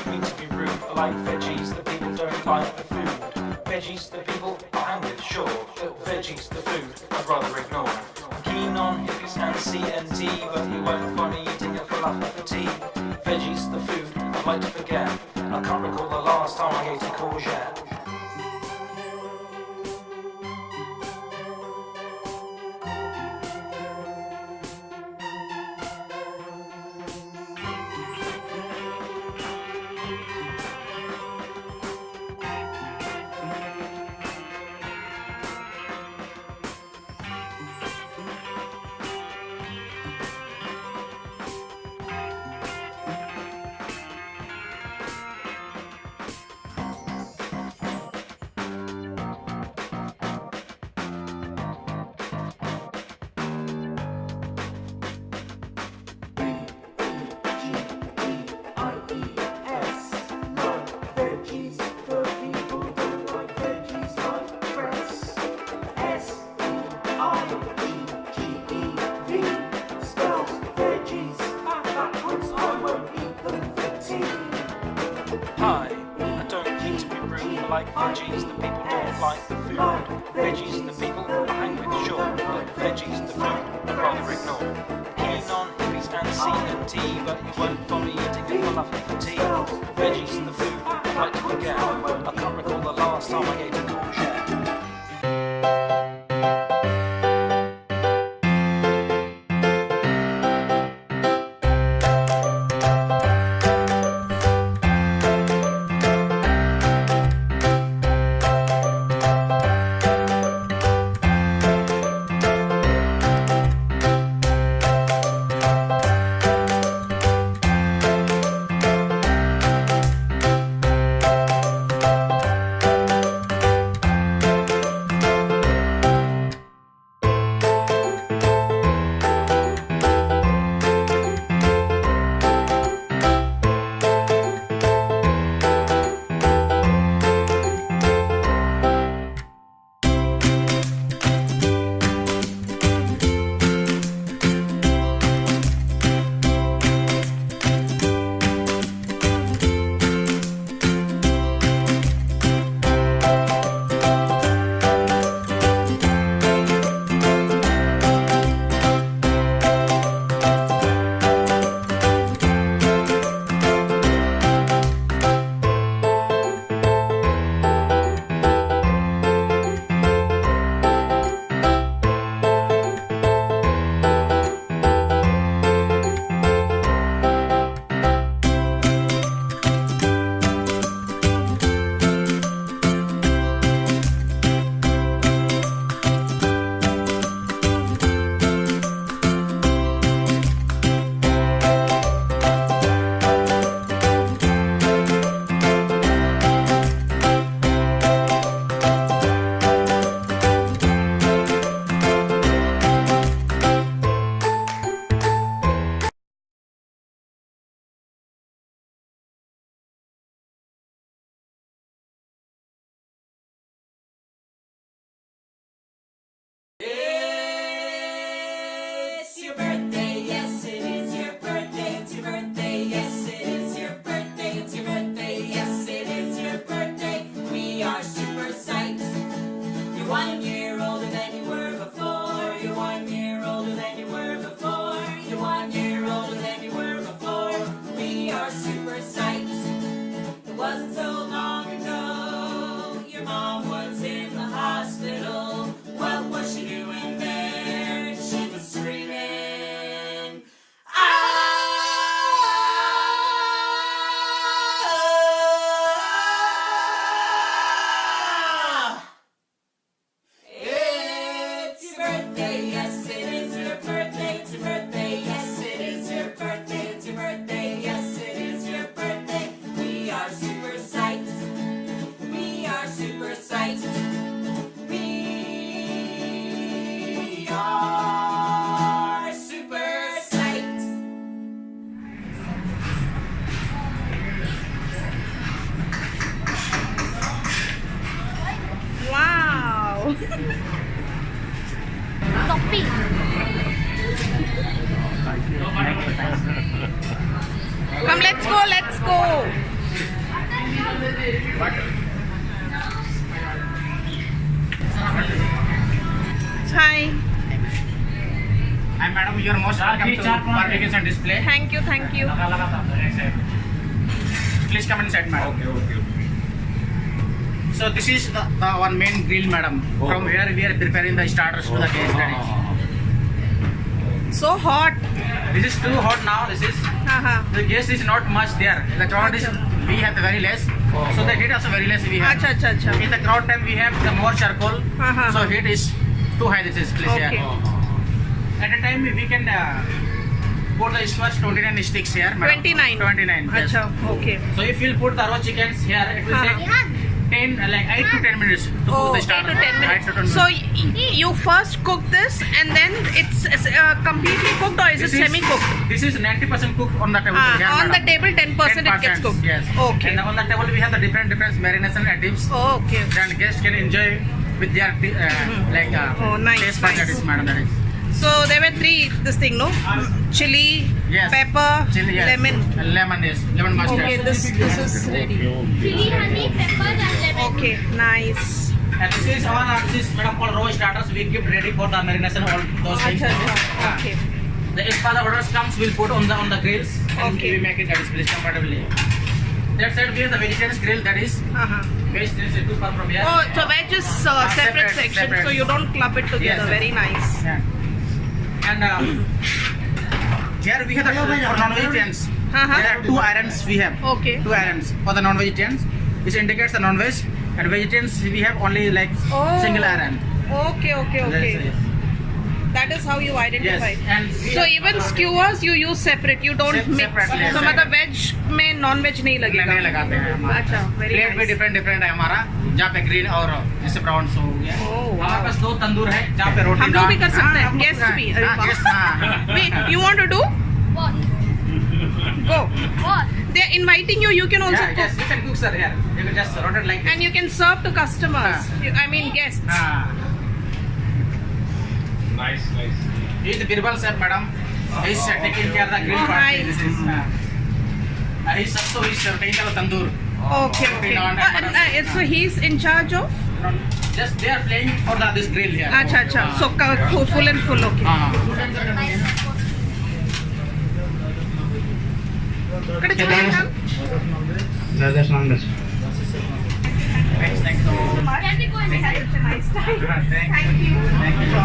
mean to be rude, but like veggies, the people don't like the food. Veggies, the people I'm with, sure, but veggies, the food, I'd rather ignore. I'm keen on hippies and CNT, but you won't find me eating a falafel for tea. Veggies, the food, I'd like to forget. I can't recall the last time I ate a courgette. Hi, I don't mean to be rude, but like veggies, the people don't like the food. Veggies, the people I hang with, sure, but veggies, the food, I'd rather ignore. Keen on hippies and CNT, but you won't find me eating a falafel for tea. Veggies, the food, I'd like to forget. I can't recall the last time I ate a courgette. Topping. Come, let's go, let's go. You are most welcome to fabrication display. Thank you, thank you. Please come inside, madam. Okay. So this is the one main grill, madam. Oh. From where we are preparing the starters to the case studies. So hot. This is too hot now. This is the gas is not much there. The crowd is we have the very less. So the heat also very less we have. Acha. In the crowd time we have the more charcoal. So heat is too high. This is place Okay. here. At a time we can put the smudge 29 sticks here. Madam. 29. 29. Yes. Acha, okay. So if you put the raw chickens here, it will take 8 to 10 minutes to cook the 8 starter. to 10 minutes. 8 to 10 So minutes. you first cook this and then it's completely cooked or is it semi-cooked? This is 90% cooked on the table. here, On the madam. table 10% it gets cooked. Yes. Okay. And on the table we have the different marination additives. Okay. Then guests can enjoy with their nice, taste nice. that is, madam. That is. So there were 3 this thing, no? Chili, Yes. pepper, Chili, yes. lemon. Lemon, yes. Lemon mustard. Okay, this is ready. Chili, honey, pepper and lemon. Okay, nice. And this is madam called raw starters. We keep ready for the marination all those things. Acha. Okay. If the orders comes, we'll put on the grills and Okay. we make it at place comfortably. That side we have the vegetarian grill, that is veg is too far from here. Oh, so veg is separate separate, section, separate. so you don't club it together. Yes, Very nice. Yeah. And here we have the for non-vegetarians. There are 2 irons we have. Okay. 2 irons for the non-vegetarians, which indicates the non-veg. And vegetarians we have only like single iron. Okay. Yes. That is how you identify. Yes. And we So have- even skewers you use separate. You don't mix. Separately, So मतलब veg में non-veg नहीं लगेगा. नहीं लगाते हैं हमारे अच्छा, very plate भी nice. डिफरेंट है हमारा, जहाँ पे ग्रीन और जैसे ब्राउन हो गया। Oh, wow. हमारे पास 2 तंदूर है जहाँ पे रोटी हम लोग भी कर सकते हैं, हम लोग guest हाँ, भी, अरे हाँ, वाह। guest, हाँ। Wait, you want to do? What? Go. What? They're inviting you. You can also Yeah, cook. yes, you can cook, sir, here. You can just rotate like this. And you can serve to customers. I mean guests. हाँ। Nice. He is the Birbal sir, madam. He is taking care of the grill Oh, party. nice. This is. He is also taking care of tandoor. Okay. So he's in charge of? Just they are playing for this grill here. Acha. So full and full. Okay. ఇక్కడ చూడండి ma'am. Thanks. Can we go inside? Such a nice time. Thank you. So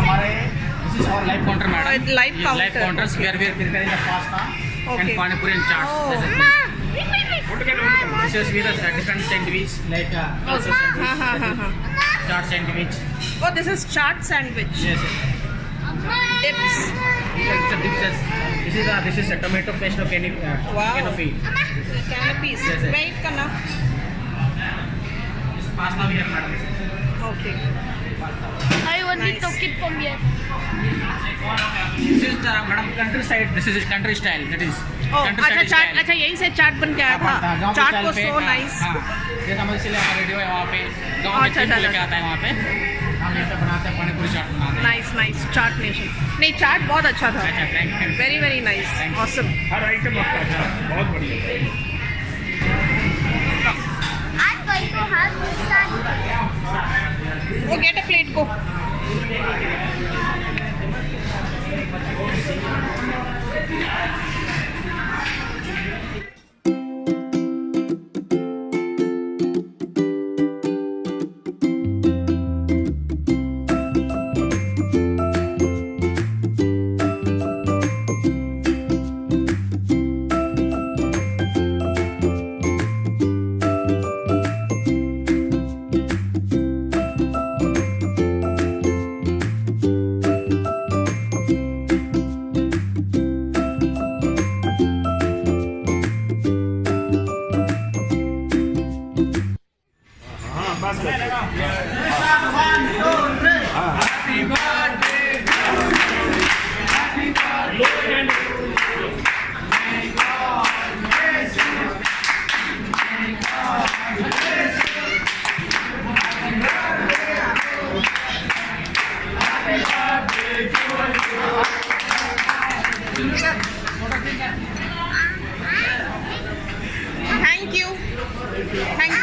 this is our live counter, madam. Oh, live Yes, counter. Live counters where we are preparing the pasta and Okay. pani puri and chaats. Oh. This is- This is with a different sandwich like also sandwich, chaat sandwich. Oh, this is chaat sandwich. Yes. Dips. It's a dips. This is a tomato pesto Wow. canopy. Canopies. Yes. Wait, Kanna. This pasta we have, madam. Okay. I want Nice. to cook it from here. This is madam countryside. This is country style. That is Oh, countryside अच्छा style. चाट अच्छा यहीं से चाट बन के आया था. गाँव के चाट style was पे, so हाँ, nice. हाँ। जैसे हम इसलिए हमारा रेडियो है वहाँ पे गाँव में अच्छा, टीम अच्छा, लेके आता है वहाँ पे हम ये सब बनाते हैं पानी पूरी चाट बनाते हैं। Nice. चाट नेशन. नहीं चाट बहुत अच्छा था. अच्छा thank you. Very nice. Thank you. Awesome. Her item आपका अच्छा, बहुत बढ़िया। I'm going to have this. Go get a plate. Go. Thank you.